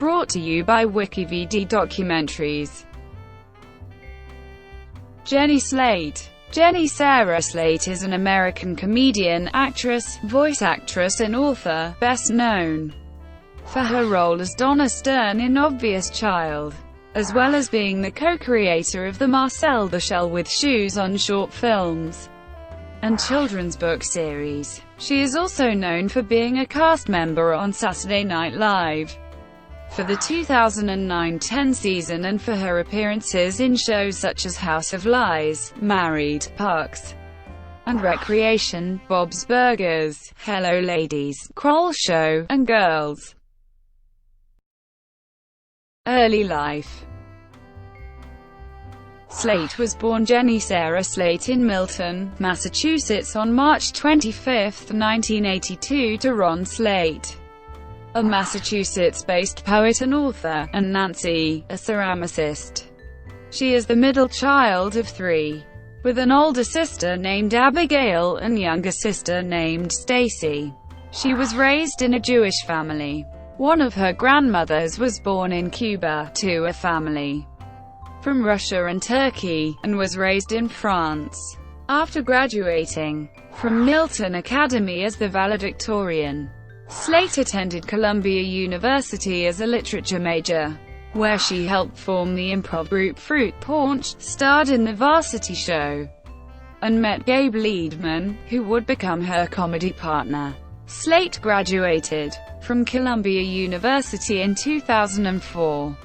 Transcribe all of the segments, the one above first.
Brought to you by WikiVidi Documentaries. Jenny SLATE. Jenny Sarah SLATE is an American comedian, actress, voice actress and author, best known for her role as Donna Stern in Obvious Child, as well as being the co-creator of the Marcel the Shell with Shoes on short films and children's book series. She is also known for being a cast member on Saturday Night Live for the 2009-10 season and for her appearances in shows such as House of Lies, Married, Parks and Recreation, Bob's Burgers, Hello Ladies, Kroll Show, and Girls. Early life. SLATE was born Jenny Sarah SLATE in Milton, Massachusetts on March 25, 1982 to Ron SLATE, a Massachusetts-based poet and author, and Nancy, a ceramicist. She is the middle child of three, with an older sister named Abigail and younger sister named Stacy. She was raised in a Jewish family. One of her grandmothers was born in Cuba, to a family from Russia and Turkey, and was raised in France. After graduating from Milton Academy as the valedictorian, SLATE attended Columbia University as a literature major, where she helped form the improv group Fruit Punch, starred in the Varsity Show, and met Gabe Liedman, who would become her comedy partner. SLATE graduated from Columbia University in 2004.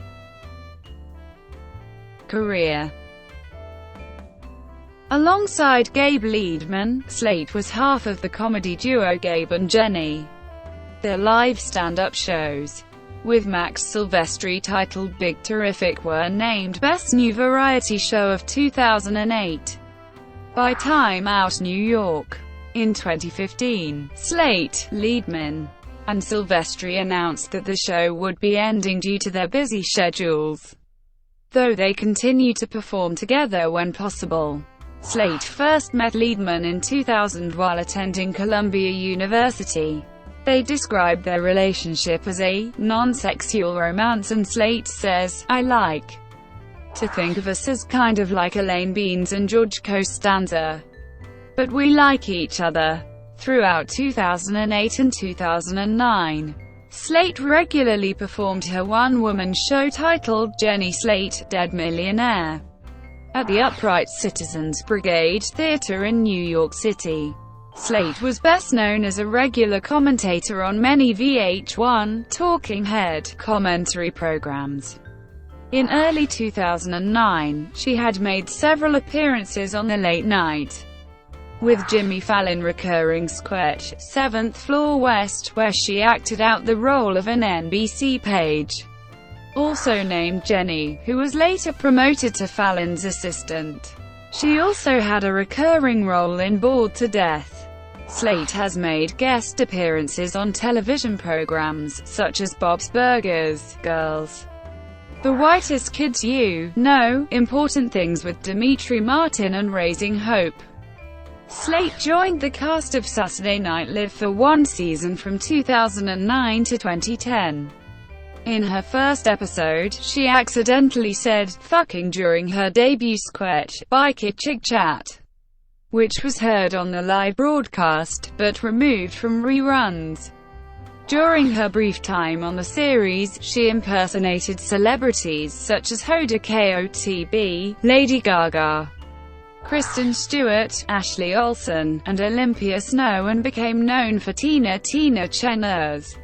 Career. Alongside Gabe Liedman, SLATE was half of the comedy duo Gabe and Jenny. Their live stand-up shows, with Max Silvestri titled Big Terrific, were named Best New Variety Show of 2008 by Time Out New York. In 2015, SLATE, Liedman, and Silvestri announced that the show would be ending due to their busy schedules, though they continue to perform together when possible. SLATE first met Liedman in 2000 while attending Columbia University. They described their relationship as a non-sexual romance, and SLATE says, "I like to think of us as kind of like Elaine Beans and George Costanza. But we like each other." Throughout 2008 and 2009, SLATE regularly performed her one-woman show titled Jenny SLATE, Dead Millionaire, at the Upright Citizens Brigade Theater in New York City. SLATE was best known as a regular commentator on many VH1 Talking Head commentary programs. In early 2009, she had made several appearances on The Late Night with Jimmy Fallon recurring sketch, 7th Floor West, where she acted out the role of an NBC page, also named Jenny, who was later promoted to Fallon's assistant. She also had a recurring role in Bored to Death. SLATE has made guest appearances on television programs, such as Bob's Burgers, Girls, The Whitest Kids You Know, Important Things with Demetri Martin, and Raising Hope. SLATE joined the cast of Saturday Night Live for one season from 2009 to 2010. In her first episode, she accidentally said "fucking" during her debut sketch, Biker Chig Chat, which was heard on the live broadcast, but removed from reruns. During her brief time on the series, she impersonated celebrities such as Hoda Kotb, Lady Gaga, Kristen Stewart, Ashley Olsen, and Olympia Snow, and became known for Tina Cheniers,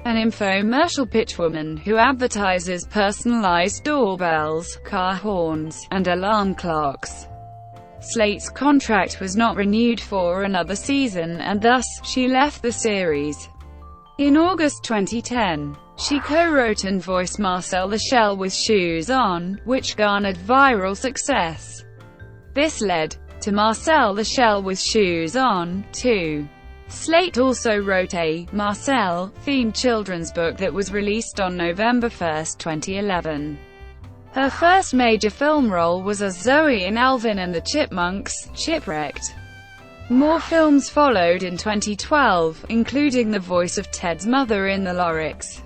an infomercial pitchwoman who advertises personalized doorbells, car horns, and alarm clocks. SLATE's contract was not renewed for another season, and thus, she left the series. In August 2010, she co-wrote and voiced Marcel the Shell with Shoes On, which garnered viral success. This led to Marcel the Shell with Shoes On, 2. SLATE also wrote a Marcel-themed children's book that was released on November 1, 2011. Her first major film role was as Zoe in Alvin and the Chipmunks, Chipwrecked. More films followed in 2012, including the voice of Ted's mother in The Lorax.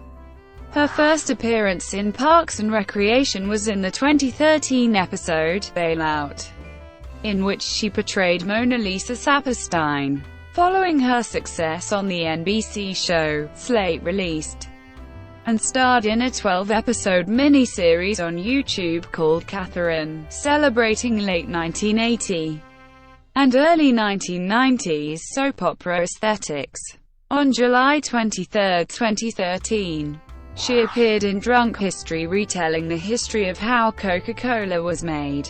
Her first appearance in Parks and Recreation was in the 2013 episode, Bailout, in which she portrayed Mona Lisa Saperstein. Following her success on the NBC show, SLATE released and starred in a 12-episode miniseries on YouTube called Catherine, celebrating late 1980 and early 1990s soap opera aesthetics. On July 23, 2013, she appeared in Drunk History retelling the history of how Coca-Cola was made.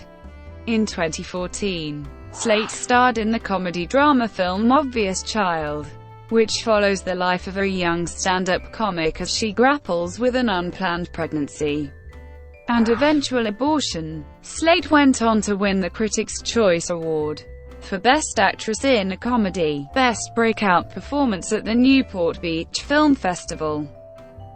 In 2014, SLATE starred in the comedy-drama film Obvious Child, which follows the life of a young stand-up comic as she grapples with an unplanned pregnancy and eventual abortion. SLATE went on to win the Critics' Choice Award for Best Actress in a Comedy, Best Breakout Performance at the Newport Beach Film Festival,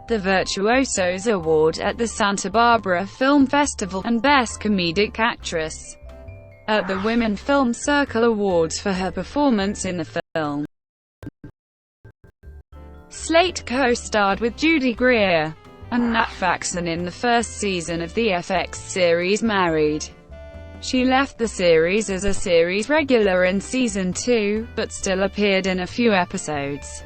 the Virtuosos Award at the Santa Barbara Film Festival, and Best Comedic Actress at the Women Film Circle Awards for her performance in the film. SLATE co-starred with Judy Greer and Nat Faxon in the first season of the FX series Married. She left the series as a series regular in Season 2, but still appeared in a few episodes.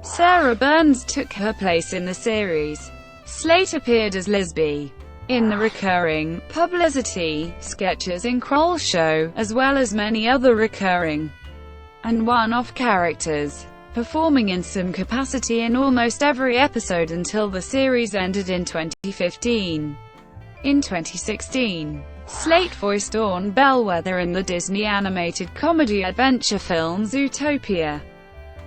Sarah Burns took her place in the series. SLATE appeared as Lisby in the recurring Publicity sketches in Kroll Show, as well as many other recurring and one-off characters, performing in some capacity in almost every episode until the series ended in 2015. In 2016, SLATE voiced Dawn Bellwether in the Disney animated comedy-adventure film Zootopia,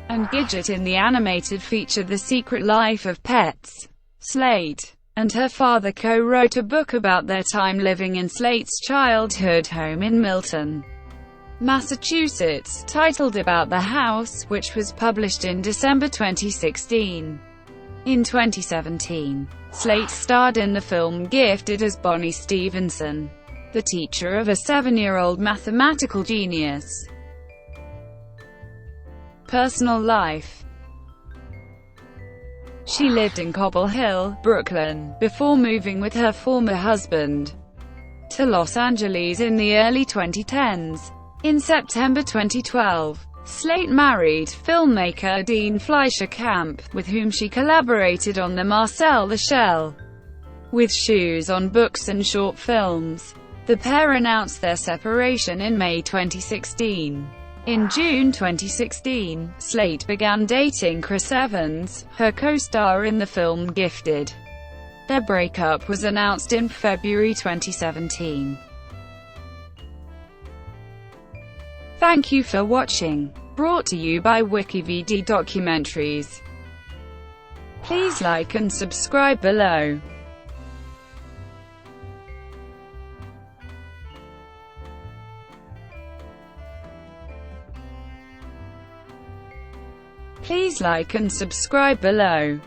and Gidget in the animated feature The Secret Life of Pets. SLATE and her father co-wrote a book about their time living in SLATE's childhood home in Milton, Massachusetts, titled About the House, which was published in December 2016. In 2017, SLATE starred in the film Gifted as Bonnie Stevenson, the teacher of a 7-year-old mathematical genius. Personal life. She lived in Cobble Hill, Brooklyn, before moving with her former husband to Los Angeles in the early 2010s. In September 2012, SLATE married filmmaker Dean Fleischer Camp, with whom she collaborated on the Marcel the Shell, with Shoes on books and short films. The pair announced their separation in May 2016. In June 2016, SLATE began dating Chris Evans, her co-star in the film Gifted. Their breakup was announced in February 2017. Thank you for watching. Brought to you by WikiVidi Documentaries. Please like and subscribe below. Please like and subscribe below.